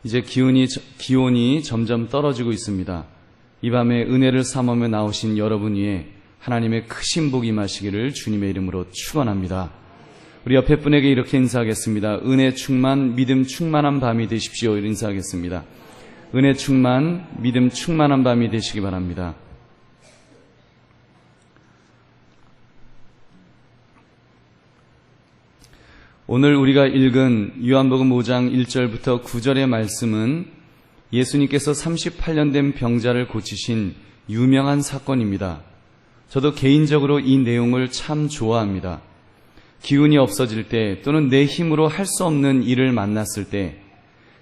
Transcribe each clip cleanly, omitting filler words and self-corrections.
이제 기온이 점점 떨어지고 있습니다. 이 밤에 은혜를 삼으며 나오신 여러분 위에 하나님의 크신 복이 임하시기를 주님의 이름으로 축원합니다. 우리 옆에 분에게 이렇게 인사하겠습니다. 은혜 충만, 믿음 충만한 밤이 되십시오. 이렇게 인사하겠습니다. 은혜 충만, 믿음 충만한 밤이 되시기 바랍니다. 오늘 우리가 읽은 요한복음 5장 1절부터 9절의 말씀은 예수님께서 38년 된 병자를 고치신 유명한 사건입니다. 저도 개인적으로 이 내용을 참 좋아합니다. 기운이 없어질 때 또는 내 힘으로 할 수 없는 일을 만났을 때,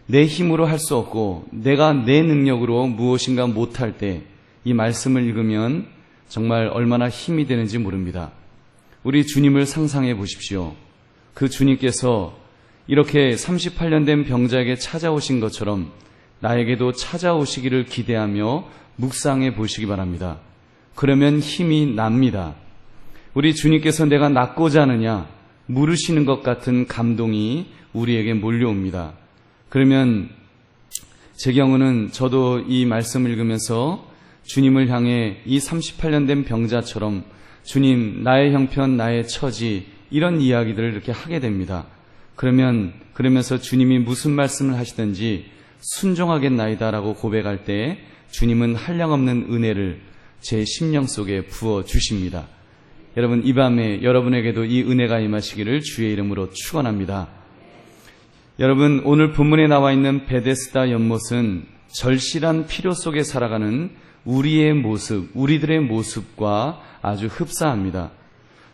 내 힘으로 할 수 없고 내가 내 능력으로 무엇인가 못할 때 이 말씀을 읽으면 정말 얼마나 힘이 되는지 모릅니다. 우리 주님을 상상해 보십시오. 그 주님께서 이렇게 38년 된 병자에게 찾아오신 것처럼 나에게도 찾아오시기를 기대하며 묵상해 보시기 바랍니다. 그러면 힘이 납니다. 우리 주님께서 내가 낫고자 하느냐 물으시는 것 같은 감동이 우리에게 몰려옵니다. 그러면 제 경우는 저도 이 말씀을 읽으면서 주님을 향해 이 38년 된 병자처럼 주님, 나의 형편, 나의 처지, 이런 이야기들을 이렇게 하게 됩니다. 그러면서 주님이 무슨 말씀을 하시든지 순종하겠나이다라고 고백할 때 주님은 한량없는 은혜를 제 심령 속에 부어주십니다. 여러분, 이 밤에 여러분에게도 이 은혜가 임하시기를 주의 이름으로 축원합니다. 여러분, 오늘 본문에 나와 있는 베데스다 연못은 절실한 필요 속에 살아가는 우리의 모습, 우리들의 모습과 아주 흡사합니다.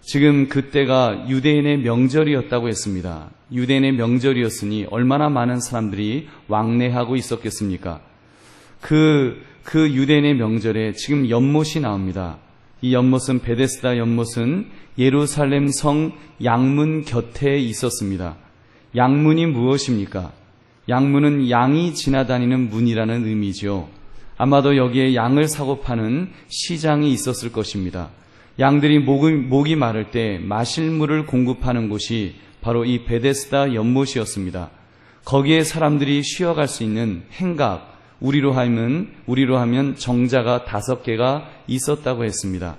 지금 그때가 유대인의 명절이었다고 했습니다. 유대인의 명절이었으니 얼마나 많은 사람들이 왕래하고 있었겠습니까? 그 유대인의 명절에 지금 연못이 나옵니다. 이 연못은, 베데스다 연못은 예루살렘 성 양문 곁에 있었습니다. 양문이 무엇입니까? 양문은 양이 지나다니는 문이라는 의미죠. 아마도 여기에 양을 사고 파는 시장이 있었을 것입니다. 양들이 목이 마를 때 마실 물을 공급하는 곳이 바로 이 베데스다 연못이었습니다. 거기에 사람들이 쉬어갈 수 있는 행각, 우리로 하면 정자가 5개가 있었다고 했습니다.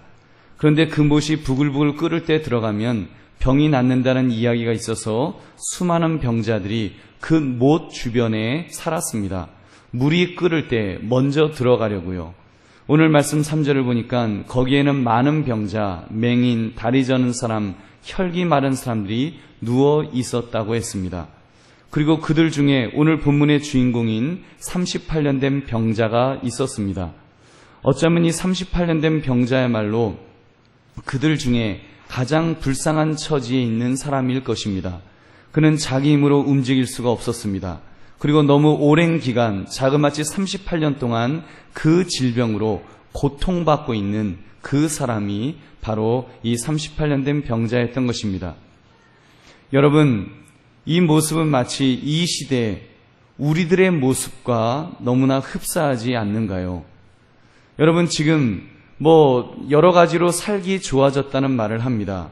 그런데 그 못이 부글부글 끓을 때 들어가면 병이 낫는다는 이야기가 있어서 수많은 병자들이 그 못 주변에 살았습니다. 물이 끓을 때 먼저 들어가려고요. 오늘 말씀 3절을 보니까 거기에는 많은 병자, 맹인, 다리 저는 사람, 혈기 마른 사람들이 누워 있었다고 했습니다. 그리고 그들 중에 오늘 본문의 주인공인 38년 된 병자가 있었습니다. 어쩌면 이 38년 된 병자야말로 그들 중에 가장 불쌍한 처지에 있는 사람일 것입니다. 그는 자기 힘으로 움직일 수가 없었습니다. 그리고 너무 오랜 기간, 자그마치 38년 동안 그 질병으로 고통받고 있는 그 사람이 바로 이 38년 된 병자였던 것입니다. 여러분, 이 모습은 마치 이 시대에 우리들의 모습과 너무나 흡사하지 않는가요? 여러분, 지금 여러 가지로 살기 좋아졌다는 말을 합니다.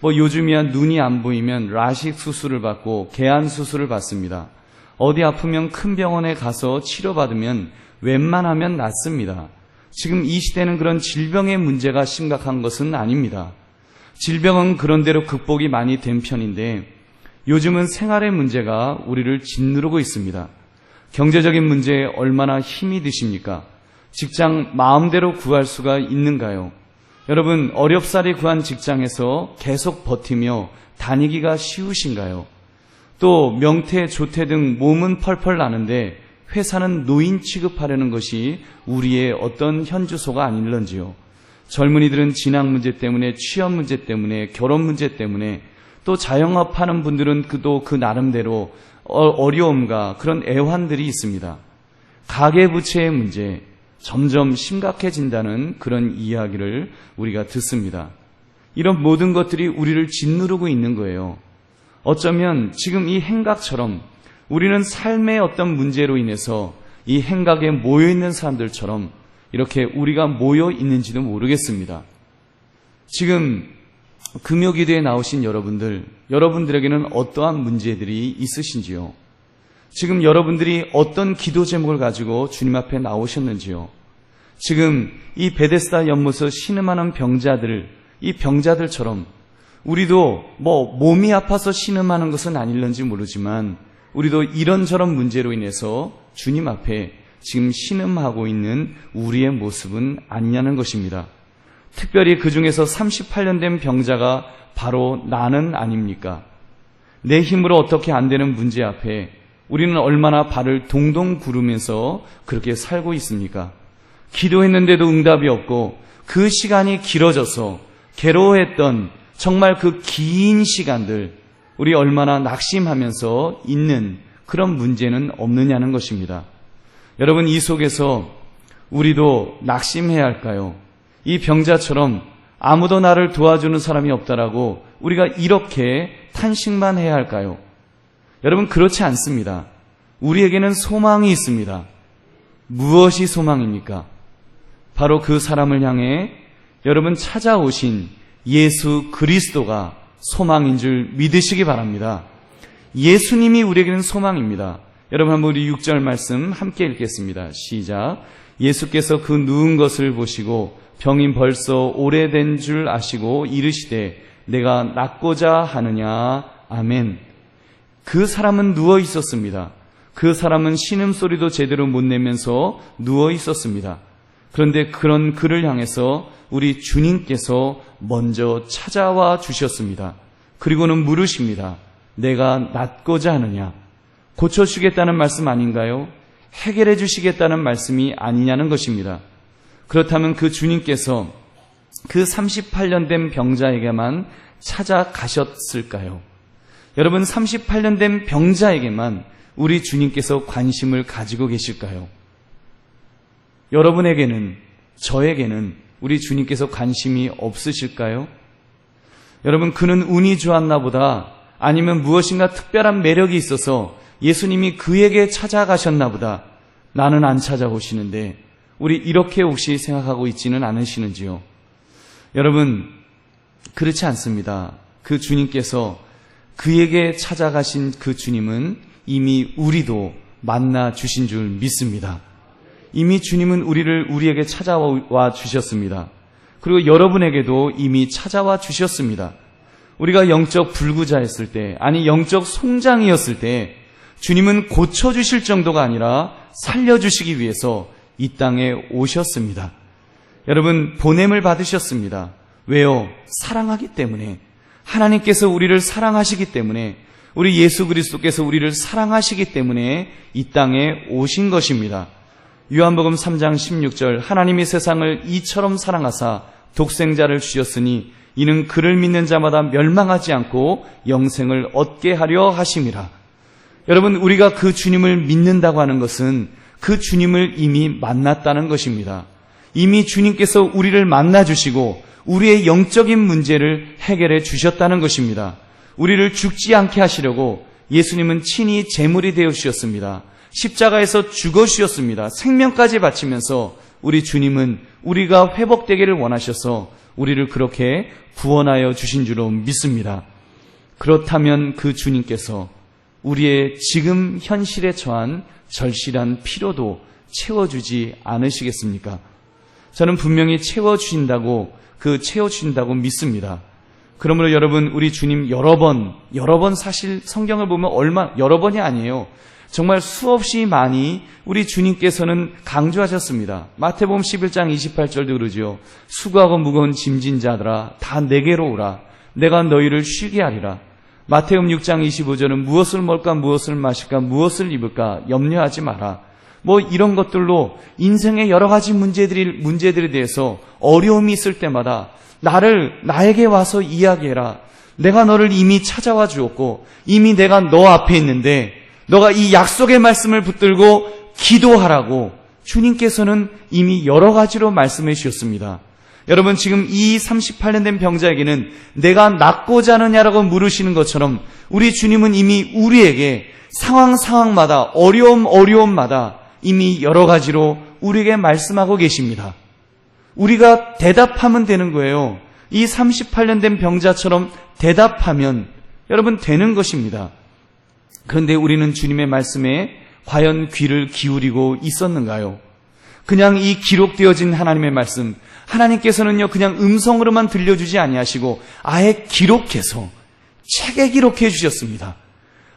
요즘이야 눈이 안 보이면 라식 수술을 받고 개안 수술을 받습니다. 어디 아프면 큰 병원에 가서 치료받으면 웬만하면 낫습니다. 지금 이 시대는 그런 질병의 문제가 심각한 것은 아닙니다. 질병은 그런대로 극복이 많이 된 편인데 요즘은 생활의 문제가 우리를 짓누르고 있습니다. 경제적인 문제에 얼마나 힘이 드십니까? 직장 마음대로 구할 수가 있는가요? 여러분, 어렵사리 구한 직장에서 계속 버티며 다니기가 쉬우신가요? 또 명태, 조퇴 등 몸은 펄펄 나는데 회사는 노인 취급하려는 것이 우리의 어떤 현주소가 아닐런지요. 젊은이들은 진학 문제 때문에, 취업 문제 때문에, 결혼 문제 때문에, 또 자영업하는 분들은 그 나름대로 어려움과 그런 애환들이 있습니다. 가계부채의 문제, 점점 심각해진다는 그런 이야기를 우리가 듣습니다. 이런 모든 것들이 우리를 짓누르고 있는 거예요. 어쩌면 지금 이 행각처럼 우리는 삶의 어떤 문제로 인해서 이 행각에 모여있는 사람들처럼 이렇게 우리가 모여 있는지도 모르겠습니다. 지금 금요기도에 나오신 여러분들에게는 어떠한 문제들이 있으신지요? 지금 여러분들이 어떤 기도 제목을 가지고 주님 앞에 나오셨는지요? 지금 이 베데스다 연못에서 신음하는 병자들, 이 병자들처럼 우리도 몸이 아파서 신음하는 것은 아닐는지 모르지만 우리도 이런저런 문제로 인해서 주님 앞에 지금 신음하고 있는 우리의 모습은 아니냐는 것입니다. 특별히 그 중에서 38년 된 병자가 바로 나는 아닙니까? 내 힘으로 어떻게 안 되는 문제 앞에 우리는 얼마나 발을 동동 구르면서 그렇게 살고 있습니까? 기도했는데도 응답이 없고 그 시간이 길어져서 괴로워했던 정말 그 긴 시간들, 우리 얼마나 낙심하면서 있는 그런 문제는 없느냐는 것입니다. 여러분, 이 속에서 우리도 낙심해야 할까요? 이 병자처럼 아무도 나를 도와주는 사람이 없다라고 우리가 이렇게 탄식만 해야 할까요? 여러분, 그렇지 않습니다. 우리에게는 소망이 있습니다. 무엇이 소망입니까? 바로 그 사람을 향해 여러분 찾아오신 예수 그리스도가 소망인 줄 믿으시기 바랍니다. 예수님이 우리에게는 소망입니다. 여러분, 한번 우리 6절 말씀 함께 읽겠습니다. 시작. 예수께서 그 누운 것을 보시고 병이 벌써 오래된 줄 아시고 이르시되 내가 낫고자 하느냐. 아멘. 그 사람은 누워 있었습니다. 그 사람은 신음소리도 제대로 못 내면서 누워 있었습니다. 그런데 그런 그를 향해서 우리 주님께서 먼저 찾아와 주셨습니다. 그리고는 물으십니다. 내가 낫고자 하느냐? 고쳐주시겠다는 말씀 아닌가요? 해결해 주시겠다는 말씀이 아니냐는 것입니다. 그렇다면 그 주님께서 그 38년 된 병자에게만 찾아가셨을까요? 여러분, 38년 된 병자에게만 우리 주님께서 관심을 가지고 계실까요? 여러분에게는, 저에게는 우리 주님께서 관심이 없으실까요? 여러분, 그는 운이 좋았나 보다, 아니면 무엇인가 특별한 매력이 있어서 예수님이 그에게 찾아가셨나 보다, 나는 안 찾아오시는데 우리 이렇게 혹시 생각하고 있지는 않으시는지요? 여러분, 그렇지 않습니다. 그 주님께서, 그에게 찾아가신 그 주님은 이미 우리도 만나 주신 줄 믿습니다. 이미 주님은 우리에게 찾아와 주셨습니다. 그리고 여러분에게도 이미 찾아와 주셨습니다. 우리가 영적 불구자였을 때, 아니 영적 송장이었을 때 주님은 고쳐주실 정도가 아니라 살려주시기 위해서 이 땅에 오셨습니다. 여러분, 보냄을 받으셨습니다. 왜요? 사랑하기 때문에. 하나님께서 우리를 사랑하시기 때문에, 우리 예수 그리스도께서 우리를 사랑하시기 때문에 이 땅에 오신 것입니다. 요한복음 3장 16절, 하나님이 세상을 이처럼 사랑하사 독생자를 주셨으니 이는 그를 믿는 자마다 멸망하지 않고 영생을 얻게 하려 하심이라. 여러분, 우리가 그 주님을 믿는다고 하는 것은 그 주님을 이미 만났다는 것입니다. 이미 주님께서 우리를 만나주시고 우리의 영적인 문제를 해결해 주셨다는 것입니다. 우리를 죽지 않게 하시려고 예수님은 친히 제물이 되어 주셨습니다. 십자가에서 죽어 주셨습니다. 생명까지 바치면서 우리 주님은 우리가 회복되기를 원하셔서 우리를 그렇게 구원하여 주신 줄로 믿습니다. 그렇다면 그 주님께서 우리의 지금 현실에 처한 절실한 필요도 채워주지 않으시겠습니까? 저는 분명히 채워주신다고 믿습니다. 그러므로 여러분, 우리 주님 여러 번 사실 성경을 보면 여러 번이 아니에요. 정말 수없이 많이 우리 주님께서는 강조하셨습니다. 마태복음 11장 28절도 그러죠. 수고하고 무거운 짐진 자들아 다 내게로 오라. 내가 너희를 쉬게 하리라. 마태복음 6장 25절은 무엇을 먹을까, 무엇을 마실까, 무엇을 입을까 염려하지 마라. 이런 것들로 인생의 여러 가지 문제들에 대해서 어려움이 있을 때마다 나에게 와서 이야기해라. 내가 너를 이미 찾아와 주었고 이미 내가 너 앞에 있는데 너가 이 약속의 말씀을 붙들고 기도하라고 주님께서는 이미 여러 가지로 말씀해 주셨습니다. 여러분, 지금 이 38년 된 병자에게는 내가 낫고자 하느냐라고 물으시는 것처럼 우리 주님은 이미 우리에게 상황마다 어려움마다 이미 여러 가지로 우리에게 말씀하고 계십니다. 우리가 대답하면 되는 거예요. 이 38년 된 병자처럼 대답하면 여러분 되는 것입니다. 그런데 우리는 주님의 말씀에 과연 귀를 기울이고 있었는가요? 그냥 이 기록되어진 하나님의 말씀, 하나님께서는요 그냥 음성으로만 들려주지 아니하시고 아예 기록해서 책에 기록해 주셨습니다.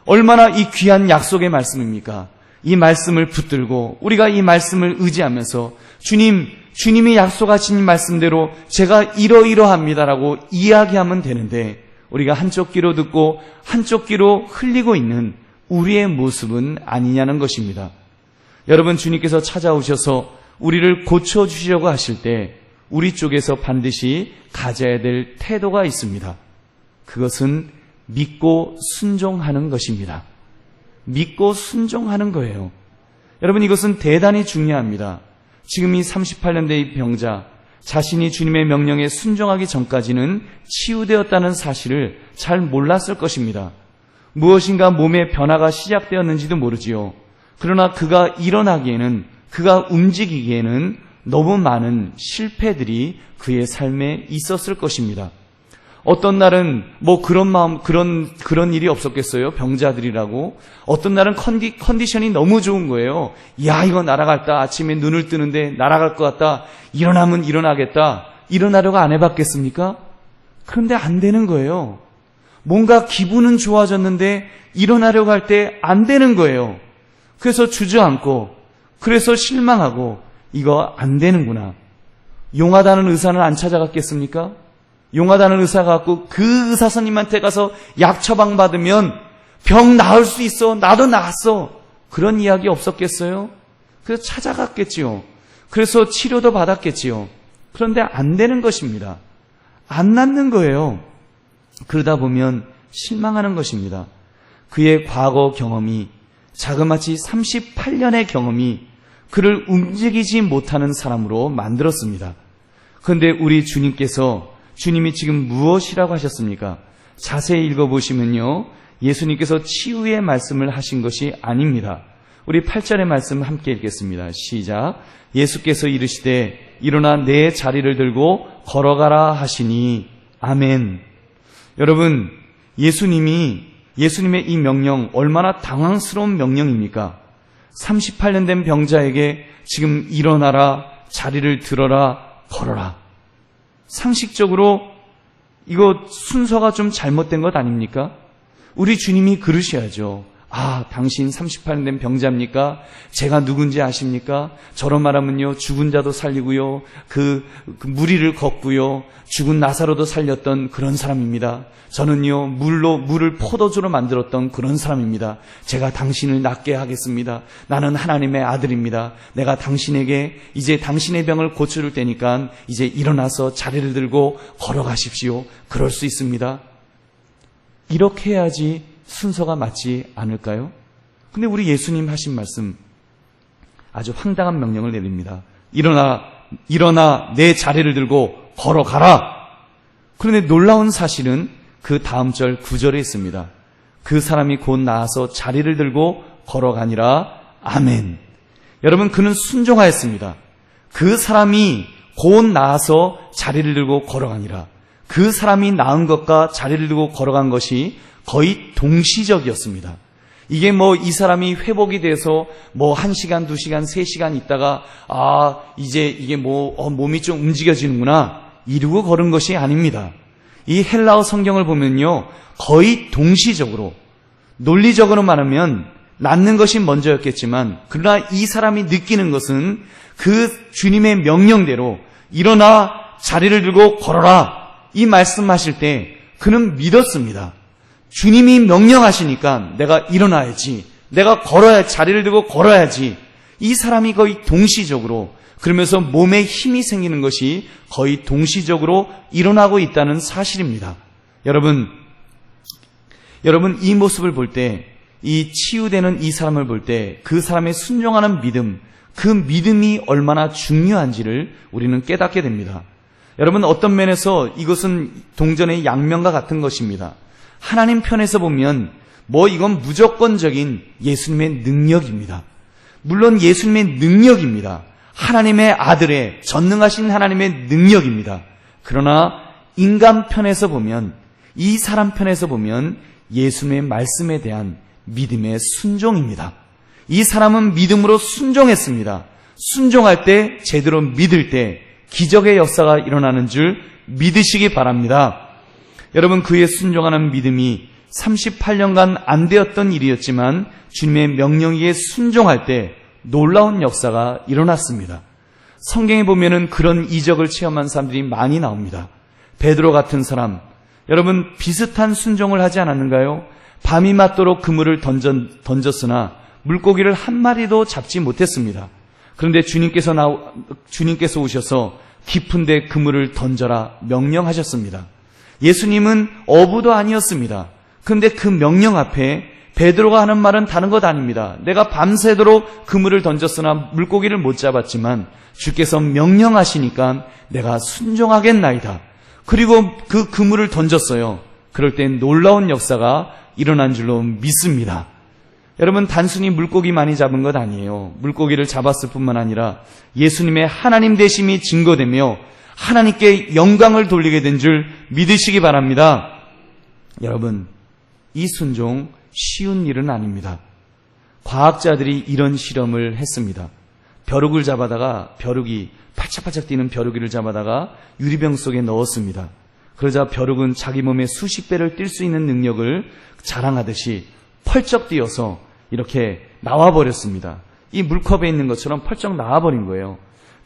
얼마나 이 귀한 약속의 말씀입니까? 이 말씀을 붙들고 우리가 이 말씀을 의지하면서 주님이 약속하신 말씀대로 제가 이러이러합니다라고 이야기하면 되는데, 우리가 한쪽 귀로 듣고 한쪽 귀로 흘리고 있는 우리의 모습은 아니냐는 것입니다. 여러분, 주님께서 찾아오셔서 우리를 고쳐주시려고 하실 때 우리 쪽에서 반드시 가져야 될 태도가 있습니다. 그것은 믿고 순종하는 것입니다. 믿고 순종하는 거예요. 여러분, 이것은 대단히 중요합니다. 지금 이 38년대의 병자, 자신이 주님의 명령에 순종하기 전까지는 치유되었다는 사실을 잘 몰랐을 것입니다. 무엇인가 몸의 변화가 시작되었는지도 모르지요. 그러나 그가 일어나기에는, 그가 움직이기에는 너무 많은 실패들이 그의 삶에 있었을 것입니다. 어떤 날은 그런 일이 없었겠어요? 병자들이라고. 어떤 날은 컨디션이 너무 좋은 거예요. 야, 이거 날아갔다. 아침에 눈을 뜨는데 날아갈 것 같다. 일어나면 일어나겠다. 일어나려고 안 해봤겠습니까? 그런데 안 되는 거예요. 뭔가 기분은 좋아졌는데 일어나려고 할 때 안 되는 거예요. 그래서 주저앉고, 그래서 실망하고, 이거 안 되는구나. 용하다는 의사는 안 찾아갔겠습니까? 용하다는 의사가 갖고 그 의사 선생님한테 가서 약 처방 받으면 병 나을 수 있어. 나도 나았어. 그런 이야기 없었겠어요? 그래서 찾아갔겠지요. 그래서 치료도 받았겠지요. 그런데 안 되는 것입니다. 안 낫는 거예요. 그러다 보면 실망하는 것입니다. 그의 과거 경험이, 자그마치 38년의 경험이 그를 움직이지 못하는 사람으로 만들었습니다. 그런데 우리 주님이 지금 무엇이라고 하셨습니까? 자세히 읽어보시면요, 예수님께서 치유의 말씀을 하신 것이 아닙니다. 우리 8절의 말씀 함께 읽겠습니다. 시작. 예수께서 이르시되 일어나 내 자리를 들고 걸어가라 하시니. 아멘. 여러분, 예수님의 이 명령, 얼마나 당황스러운 명령입니까? 38년 된 병자에게 지금 일어나라, 자리를 들어라, 걸어라. 상식적으로 이거 순서가 좀 잘못된 것 아닙니까? 우리 주님이 그러셔야죠. 아, 당신 38년 된 병자입니까? 제가 누군지 아십니까? 저런 말하면요, 죽은 자도 살리고요, 그 무리를 걷고요, 죽은 나사로도 살렸던 그런 사람입니다. 저는요, 물을 포도주로 만들었던 그런 사람입니다. 제가 당신을 낫게 하겠습니다. 나는 하나님의 아들입니다. 내가 당신에게 이제 당신의 병을 고쳐줄 테니까 이제 일어나서 자리를 들고 걸어가십시오. 그럴 수 있습니다. 이렇게 해야지 순서가 맞지 않을까요? 근데 우리 예수님 하신 말씀, 아주 황당한 명령을 내립니다. 일어나 내 자리를 들고 걸어가라. 그런데 놀라운 사실은 그 다음 절 9절에 있습니다. 그 사람이 곧 나아서 자리를 들고 걸어가니라. 아멘. 여러분, 그는 순종하였습니다. 그 사람이 곧 나아서 자리를 들고 걸어가니라. 그 사람이 나은 것과 자리를 들고 걸어간 것이 거의 동시적이었습니다. 이게 이 사람이 회복이 돼서 1시간, 2시간, 3시간 있다가 이제 이게 몸이 좀 움직여지는구나 이러고 걸은 것이 아닙니다. 이 헬라어 성경을 보면요, 거의 동시적으로, 논리적으로 말하면 낫는 것이 먼저였겠지만, 그러나 이 사람이 느끼는 것은 그 주님의 명령대로 일어나 자리를 들고 걸어라 이 말씀하실 때 그는 믿었습니다. 주님이 명령하시니까 내가 일어나야지, 내가 자리를 들고 걸어야지. 이 사람이 거의 동시적으로, 그러면서 몸에 힘이 생기는 것이 거의 동시적으로 일어나고 있다는 사실입니다. 여러분, 이 모습을 볼 때, 이 치유되는 이 사람을 볼 때 그 사람의 순종하는 믿음, 그 믿음이 얼마나 중요한지를 우리는 깨닫게 됩니다. 여러분, 어떤 면에서 이것은 동전의 양면과 같은 것입니다. 하나님 편에서 보면 이건 무조건적인 예수님의 능력입니다. 물론 예수님의 능력입니다. 하나님의 아들의 전능하신 하나님의 능력입니다. 그러나 인간 편에서 보면, 이 사람 편에서 보면 예수님의 말씀에 대한 믿음의 순종입니다. 이 사람은 믿음으로 순종했습니다. 순종할 때, 제대로 믿을 때 기적의 역사가 일어나는 줄 믿으시기 바랍니다. 여러분, 그의 순종하는 믿음이 38년간 안 되었던 일이었지만 주님의 명령에 순종할 때 놀라운 역사가 일어났습니다. 성경에 보면은 그런 이적을 체험한 사람들이 많이 나옵니다. 베드로 같은 사람, 여러분 비슷한 순종을 하지 않았는가요? 밤이 맞도록 그물을 던졌으나 물고기를 한 마리도 잡지 못했습니다. 그런데 주님께서 오셔서 깊은데 그물을 던져라 명령하셨습니다. 예수님은 어부도 아니었습니다. 그런데 그 명령 앞에 베드로가 하는 말은 다른 것 아닙니다. 내가 밤새도록 그물을 던졌으나 물고기를 못 잡았지만 주께서 명령하시니까 내가 순종하겠나이다. 그리고 그 그물을 던졌어요. 그럴 땐 놀라운 역사가 일어난 줄로 믿습니다. 여러분, 단순히 물고기 많이 잡은 것 아니에요. 물고기를 잡았을 뿐만 아니라 예수님의 하나님 되심이 증거되며 하나님께 영광을 돌리게 된 줄 믿으시기 바랍니다. 여러분, 이 순종 쉬운 일은 아닙니다. 과학자들이 이런 실험을 했습니다. 벼룩을 잡아다가 벼룩이 팔짝팔짝 뛰는 벼룩이를 잡아다가 유리병 속에 넣었습니다. 그러자 벼룩은 자기 몸에 수십 배를 뛸 수 있는 능력을 자랑하듯이 펄쩍 뛰어서 이렇게 나와버렸습니다. 이 물컵에 있는 것처럼 펄쩍 나와버린 거예요.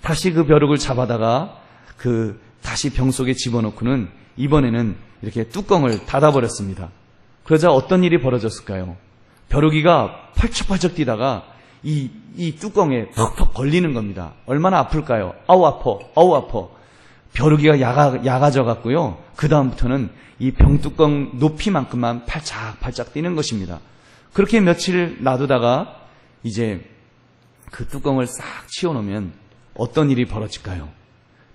다시 그 벼룩을 잡아다가 다시 병 속에 집어넣고는 이번에는 이렇게 뚜껑을 닫아버렸습니다. 그러자 어떤 일이 벌어졌을까요? 벼룩이가 펄쩍펄쩍 뛰다가 이 뚜껑에 퍽퍽 걸리는 겁니다. 얼마나 아플까요? 아우 아파. 벼룩이가 약아져 갖고요. 그 다음부터는 이 병뚜껑 높이만큼만 팔짝팔짝 뛰는 것입니다. 그렇게 며칠 놔두다가 이제 그 뚜껑을 싹 치워놓으면 어떤 일이 벌어질까요?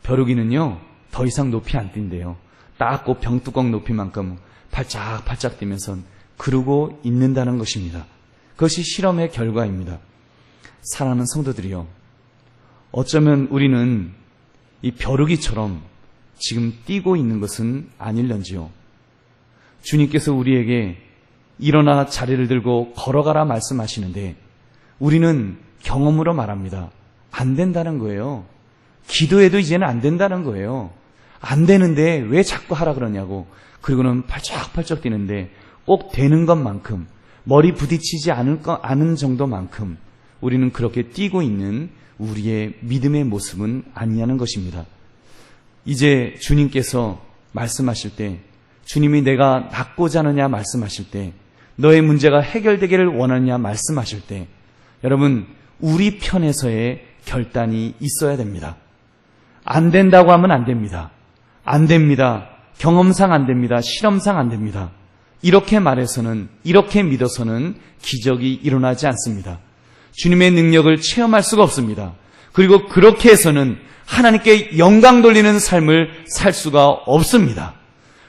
벼룩이는요, 더 이상 높이 안 뛴대요. 딱 그 병뚜껑 높이만큼 팔짝팔짝 뛰면서 그러고 있는다는 것입니다. 그것이 실험의 결과입니다. 사랑하는 성도들이요, 어쩌면 우리는 이 벼룩이처럼 지금 뛰고 있는 것은 아닐런지요. 주님께서 우리에게 일어나 자리를 들고 걸어가라 말씀하시는데 우리는 경험으로 말합니다. 안 된다는 거예요. 기도해도 이제는 안 된다는 거예요. 안 되는데 왜 자꾸 하라 그러냐고. 그리고는 팔짝팔짝 뛰는데 꼭 되는 것만큼, 머리 부딪히지 않은 정도만큼 우리는 그렇게 뛰고 있는 우리의 믿음의 모습은 아니냐는 것입니다. 이제 주님께서 말씀하실 때, 주님이 내가 낫고자 하느냐 말씀하실 때, 너의 문제가 해결되기를 원하느냐 말씀하실 때, 여러분, 우리 편에서의 결단이 있어야 됩니다. 안 된다고 하면 안 됩니다. 안 됩니다. 경험상 안 됩니다. 실험상 안 됩니다. 이렇게 말해서는, 이렇게 믿어서는 기적이 일어나지 않습니다. 주님의 능력을 체험할 수가 없습니다. 그리고 그렇게 해서는 하나님께 영광 돌리는 삶을 살 수가 없습니다.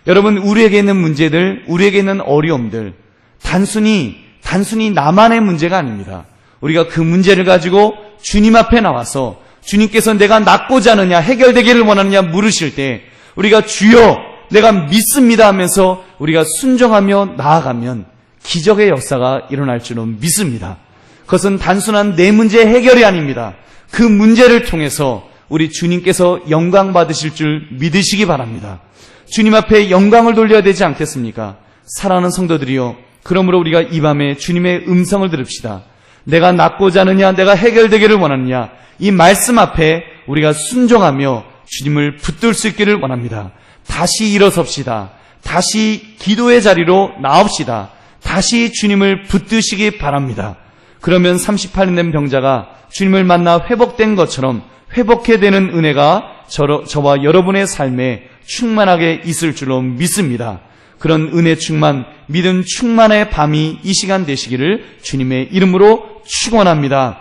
여러분, 우리에게 있는 문제들, 우리에게 있는 어려움들, 단순히 나만의 문제가 아닙니다. 우리가 그 문제를 가지고 주님 앞에 나와서 주님께서 내가 낫고자 하느냐, 해결되기를 원하느냐 물으실 때 우리가 주여 내가 믿습니다 하면서 우리가 순종하며 나아가면 기적의 역사가 일어날 줄은 믿습니다. 그것은 단순한 내 문제 해결이 아닙니다. 그 문제를 통해서 우리 주님께서 영광 받으실 줄 믿으시기 바랍니다. 주님 앞에 영광을 돌려야 되지 않겠습니까? 사랑하는 성도들이여, 그러므로 우리가 이 밤에 주님의 음성을 들읍시다. 내가 낫고자 하느냐, 내가 해결되기를 원하느냐, 이 말씀 앞에 우리가 순종하며 주님을 붙들 수 있기를 원합니다. 다시 일어섭시다. 다시 기도의 자리로 나옵시다. 다시 주님을 붙드시기 바랍니다. 그러면 38년 된 병자가 주님을 만나 회복된 것처럼 회복해 되는 은혜가 저와 여러분의 삶에 충만하게 있을 줄로 믿습니다. 그런 은혜 충만, 믿음 충만의 밤이 이 시간 되시기를 주님의 이름으로 축원합니다.